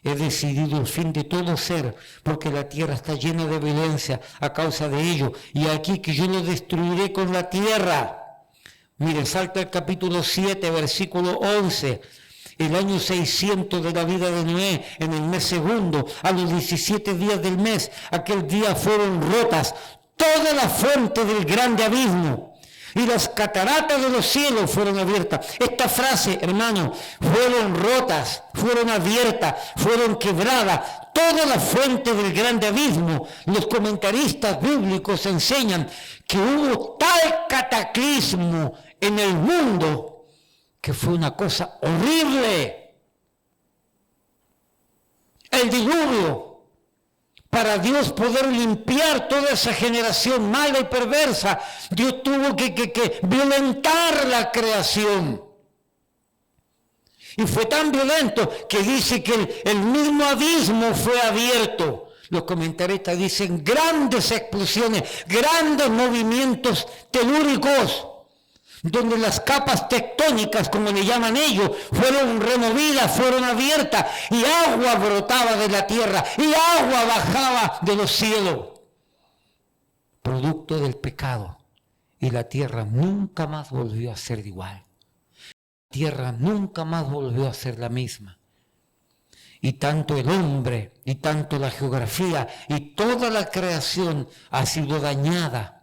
he decidido el fin de todo ser, porque la tierra está llena de violencia a causa de ello, y aquí que yo lo destruiré con la tierra. Mire, salta el capítulo 7, versículo 11. El año 600 de la vida de Noé, en el mes segundo, a los 17 días del mes, aquel día fueron rotas todas las fuentes del grande abismo. y las cataratas de los cielos fueron abiertas. Esta frase, hermano, fueron rotas, fueron abiertas, fueron quebradas. Toda la fuente del grande abismo, los comentaristas bíblicos enseñan que hubo tal cataclismo en el mundo que fue una cosa horrible. El diluvio. Para Dios poder limpiar toda esa generación mala y perversa, Dios tuvo que violentar la creación. Y fue tan violento que dice que el mismo abismo fue abierto. Los comentaristas dicen grandes explosiones, grandes movimientos telúricos, donde las capas tectónicas, como le llaman ellos, fueron removidas, fueron abiertas, y agua brotaba de la tierra, y agua bajaba de los cielos. Producto del pecado. Y la tierra nunca más volvió a ser igual. La tierra nunca más volvió a ser la misma. Y tanto el hombre, y tanto la geografía, y toda la creación ha sido dañada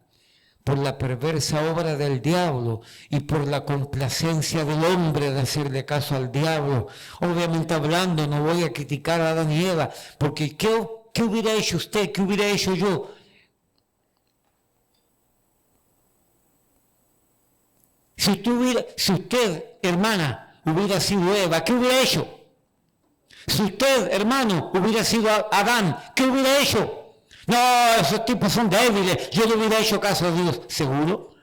por la perversa obra del diablo y por la complacencia del hombre de hacerle caso al diablo. Obviamente hablando, no voy a criticar a Adán y Eva, porque ¿qué hubiera hecho usted? ¿Qué hubiera hecho yo? Si usted, hermana, hubiera sido Eva, ¿qué hubiera hecho? Si usted, hermano, hubiera sido Adán, ¿qué hubiera hecho? No, esos tipos son débiles, yo le hubiera hecho caso a Dios. ¿Seguro?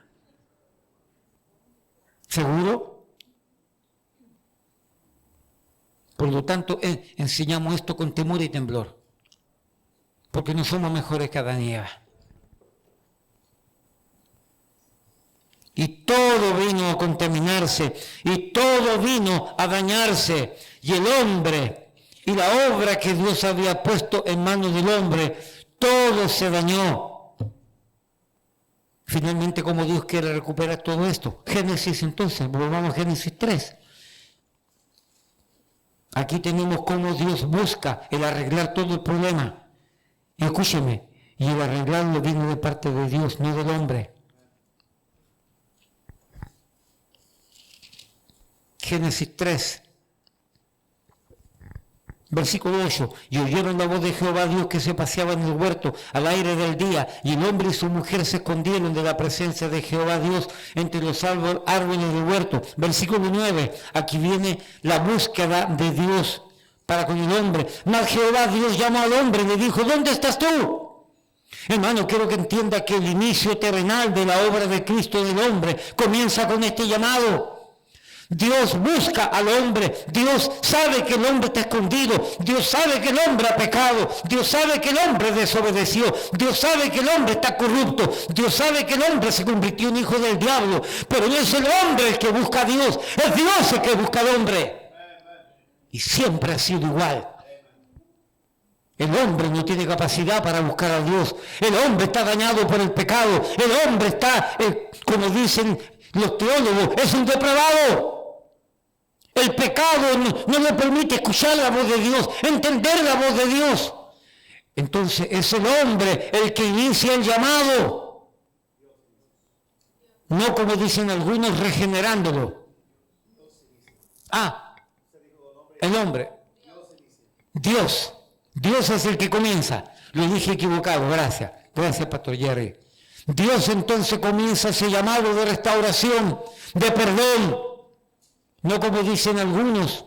¿Seguro? Por lo tanto, enseñamos esto con temor y temblor, porque no somos mejores que Adán y Eva. Y todo vino a contaminarse, y todo vino a dañarse, y el hombre, y la obra que Dios había puesto en manos del hombre, todo se dañó. Finalmente, ¿cómo Dios quiere recuperar todo esto? Génesis, entonces, volvamos a Génesis 3. Aquí tenemos cómo Dios busca el arreglar todo el problema. Y escúcheme, y el arreglarlo viene de parte de Dios, no del hombre. Génesis 3. Versículo 8, y oyeron la voz de Jehová Dios que se paseaba en el huerto al aire del día, y el hombre y su mujer se escondieron de la presencia de Jehová Dios entre los árboles del huerto. Versículo 9, aquí viene la búsqueda de Dios para con el hombre. Mas Jehová Dios llamó al hombre y le dijo, ¿dónde estás tú? Hermano, quiero que entienda que el inicio terrenal de la obra de Cristo en el hombre comienza con este llamado. Dios busca al hombre, Dios sabe que el hombre está escondido, Dios sabe que el hombre ha pecado, Dios sabe que el hombre desobedeció, Dios sabe que el hombre está corrupto, Dios sabe que el hombre se convirtió en hijo del diablo, pero no es el hombre el que busca a Dios, es Dios el que busca al hombre. Y siempre ha sido igual. El hombre no tiene capacidad para buscar a Dios, el hombre está dañado por el pecado, el hombre está, como dicen los teólogos, es un depravado. El pecado no le permite escuchar la voz de Dios, entender la voz de Dios. Entonces es el hombre el que inicia el llamado. No como dicen algunos, regenerándolo. El hombre. Dios es el que comienza. Lo dije equivocado, gracias. Gracias, Pastor Jerry. Dios entonces comienza ese llamado de restauración, de perdón. No como dicen algunos,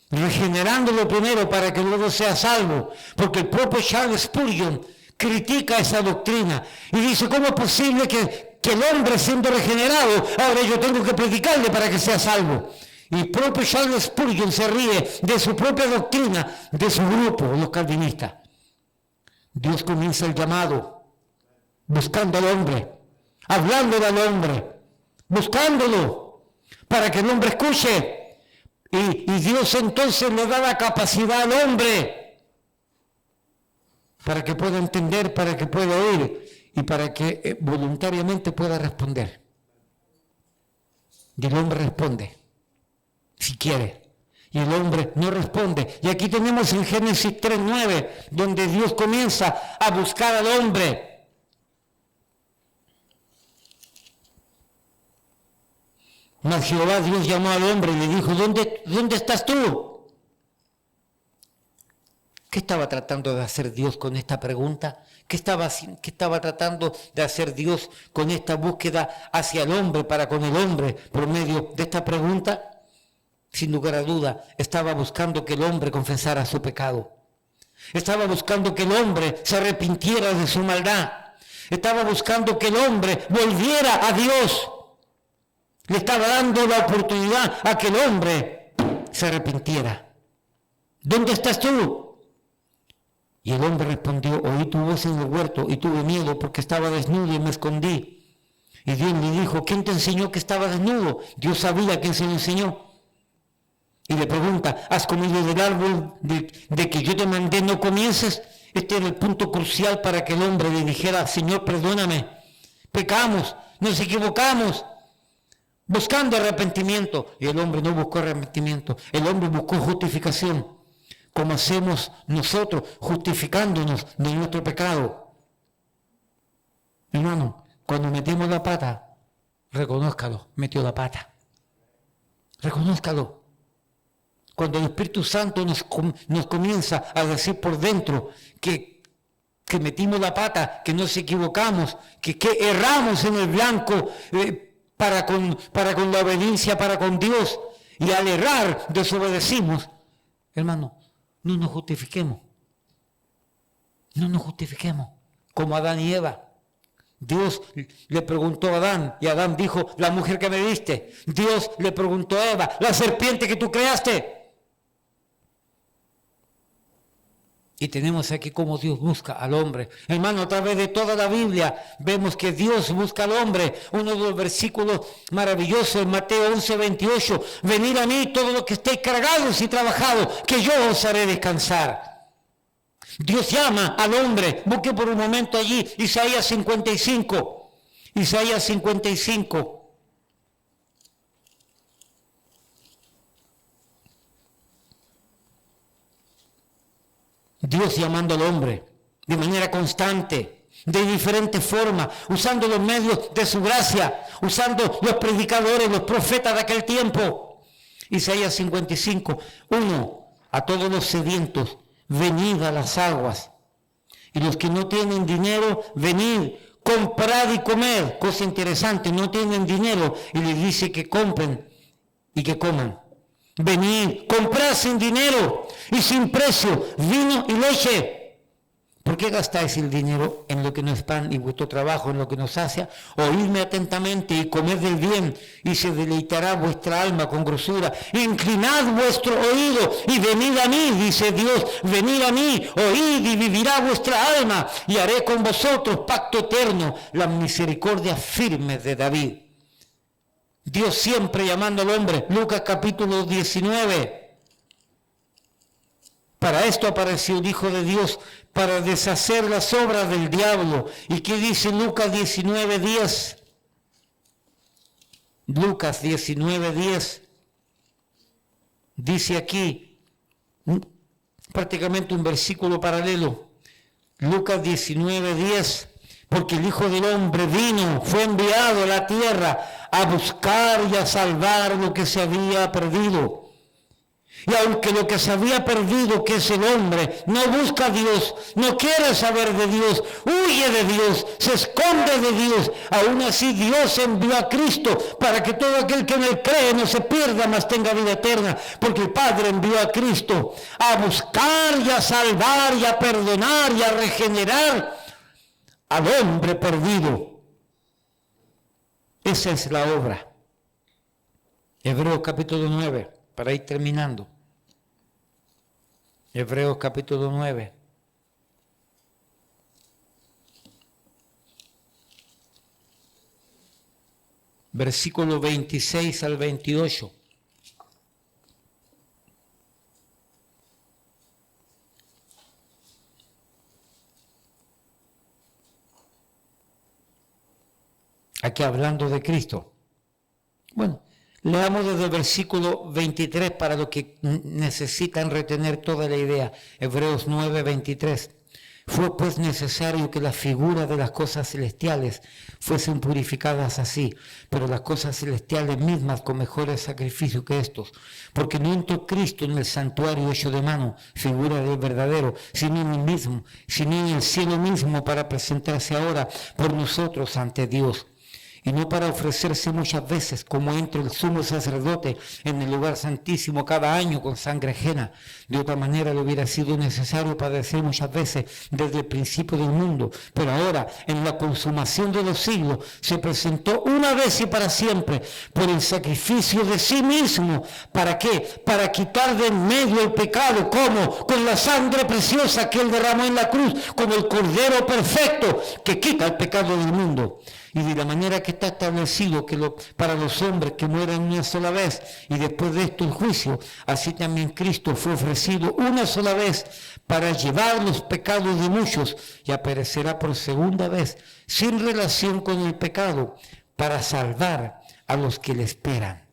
regenerándolo primero para que luego sea salvo. Porque el propio Charles Spurgeon critica esa doctrina y dice, ¿cómo es posible que el hombre siendo regenerado, ahora yo tengo que predicarle para que sea salvo? Y el propio Charles Spurgeon se ríe de su propia doctrina, de su grupo, los calvinistas. Dios comienza el llamado, buscando al hombre, hablándole al hombre, buscándolo, para que el hombre escuche. Y Dios entonces le da la capacidad al hombre para que pueda entender, para que pueda oír y para que voluntariamente pueda responder. Y el hombre responde, si quiere. Y el hombre no responde. Y aquí tenemos en Génesis 3:9, donde Dios comienza a buscar al hombre. Mas Jehová Dios llamó al hombre y le dijo, ¿dónde estás tú? ¿Qué estaba tratando de hacer Dios con esta pregunta? ¿Qué estaba tratando de hacer Dios con esta búsqueda hacia el hombre, para con el hombre, por medio de esta pregunta? Sin lugar a duda, estaba buscando que el hombre confesara su pecado. Estaba buscando que el hombre se arrepintiera de su maldad. Estaba buscando que el hombre volviera a Dios. Le estaba dando la oportunidad a que el hombre se arrepintiera. ¿Dónde estás tú? Y el hombre respondió, oí tu voz en el huerto y tuve miedo porque estaba desnudo y me escondí. Y Dios le dijo, ¿quién te enseñó que estaba desnudo? Dios sabía quién se lo enseñó. Y le pregunta, ¿has comido del árbol de que yo te mandé no comiences? Este era el punto crucial para que el hombre le dijera, Señor, perdóname, pecamos, nos equivocamos, buscando arrepentimiento. Y el hombre no buscó arrepentimiento, el hombre buscó justificación, como hacemos nosotros, justificándonos de nuestro pecado. Hermano, cuando metemos la pata, reconózcalo, metió la pata. Reconózcalo. Cuando el Espíritu Santo nos comienza a decir por dentro que metimos la pata, que nos equivocamos, que erramos en el blanco para con la obediencia, para con Dios, y al errar desobedecimos, hermano, no nos justifiquemos. No nos justifiquemos como Adán y Eva. Dios le preguntó a Adán y Adán dijo, la mujer que me diste. Dios le preguntó a Eva, la serpiente que tú creaste. Y tenemos aquí cómo Dios busca al hombre. Hermano, a través de toda la Biblia vemos que Dios busca al hombre. Uno de los versículos maravillosos en Mateo 11:28. Venid a mí todos los que estéis cargados y trabajados, que yo os haré descansar. Dios llama al hombre. Busque por un momento allí Isaías 55. Isaías 55. Dios llamando al hombre de manera constante, de diferentes formas, usando los medios de su gracia, usando los predicadores, los profetas de aquel tiempo. Isaías 55, 1, a todos los sedientos, venid a las aguas, y los que no tienen dinero, venid, comprad y comed. Cosa interesante, no tienen dinero, y les dice que compren y que coman. Venid, comprad sin dinero y sin precio vino y leche. ¿Por qué gastáis el dinero en lo que no es pan y vuestro trabajo en lo que no sacia? Oídme atentamente y comed del bien, y se deleitará vuestra alma con grosura. Inclinad vuestro oído y venid a mí, dice Dios, venid a mí, oíd y vivirá vuestra alma, y haré con vosotros pacto eterno, la misericordia firme de David. Dios siempre llamando al hombre. Lucas capítulo 19. Para esto apareció el Hijo de Dios, para deshacer las obras del diablo. ¿Y qué dice Lucas 19:10? Lucas 19:10. Dice aquí, prácticamente un versículo paralelo. Lucas 19:10. Porque el Hijo del Hombre vino, fue enviado a la tierra a buscar y a salvar lo que se había perdido. Y aunque lo que se había perdido, que es el hombre, no busca a Dios, no quiere saber de Dios, huye de Dios, se esconde de Dios, aún así Dios envió a Cristo para que todo aquel que en él cree no se pierda, mas tenga vida eterna. Porque el Padre envió a Cristo a buscar y a salvar y a perdonar y a regenerar al hombre perdido. Esa es la obra. Hebreos capítulo 9, para ir terminando. Hebreos capítulo 9. Versículo 26 al 28. Aquí hablando de Cristo. Bueno, leamos desde el versículo 23 para los que necesitan retener toda la idea. Hebreos 9, 23. Fue pues necesario que las figuras de las cosas celestiales fuesen purificadas así, pero las cosas celestiales mismas con mejores sacrificios que estos, porque no entró Cristo en el santuario hecho de mano, figura del verdadero, sino en el mismo, sino en el cielo mismo, para presentarse ahora por nosotros ante Dios. Y no para ofrecerse muchas veces, como entra el sumo sacerdote en el lugar santísimo cada año con sangre ajena. De otra manera le hubiera sido necesario padecer muchas veces desde el principio del mundo. Pero ahora, en la consumación de los siglos, se presentó una vez y para siempre por el sacrificio de sí mismo. ¿Para qué? Para quitar de en medio el pecado. ¿Cómo? Con la sangre preciosa que Él derramó en la cruz, como el Cordero perfecto que quita el pecado del mundo. Y de la manera que está establecido que para los hombres que mueran una sola vez y después de esto el juicio, así también Cristo fue ofrecido una sola vez para llevar los pecados de muchos y aparecerá por segunda vez sin relación con el pecado para salvar a los que le esperan.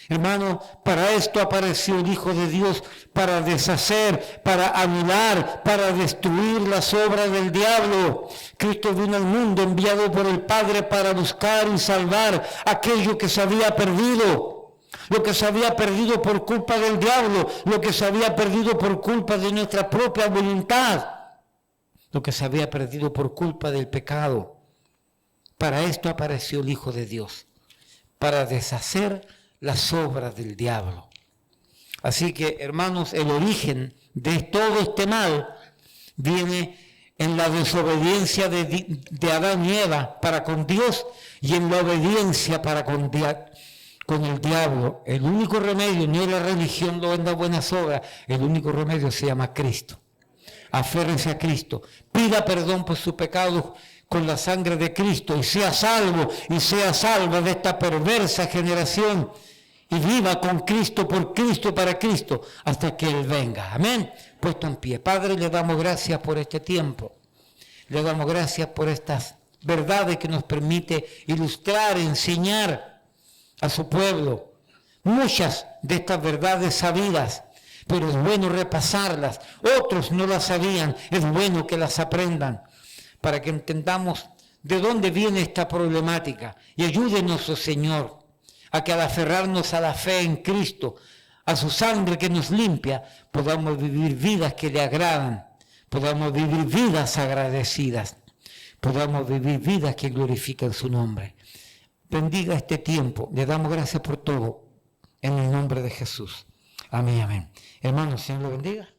Hermano, para esto apareció el Hijo de Dios, para deshacer, para anular, para destruir las obras del diablo. Cristo vino al mundo enviado por el Padre para buscar y salvar aquello que se había perdido. Lo que se había perdido por culpa del diablo, lo que se había perdido por culpa de nuestra propia voluntad, lo que se había perdido por culpa del pecado. Para esto apareció el Hijo de Dios, para deshacer las obras del diablo. Así que, hermanos, el origen de todo este mal viene en la desobediencia de Adán y Eva para con Dios y en la obediencia para con el diablo. El único remedio no es la religión, no es las buenas obras, el único remedio se llama Cristo. Aférrese a Cristo, pida perdón por sus pecados con la sangre de Cristo y sea salvo y sea salva de esta perversa generación y viva con Cristo, por Cristo, para Cristo, hasta que Él venga. Amén. Puesto en pie. Padre, le damos gracias por este tiempo. Le damos gracias por estas verdades que nos permite ilustrar, enseñar a su pueblo. Muchas de estas verdades sabidas, pero es bueno repasarlas. Otros no las sabían, es bueno que las aprendan para que entendamos de dónde viene esta problemática. Y ayúdenos, oh Señor, a que al aferrarnos a la fe en Cristo, a su sangre que nos limpia, podamos vivir vidas que le agradan, podamos vivir vidas agradecidas, podamos vivir vidas que glorifican su nombre. Bendiga este tiempo, le damos gracias por todo, en el nombre de Jesús. Amén, amén. Hermanos, Señor lo bendiga.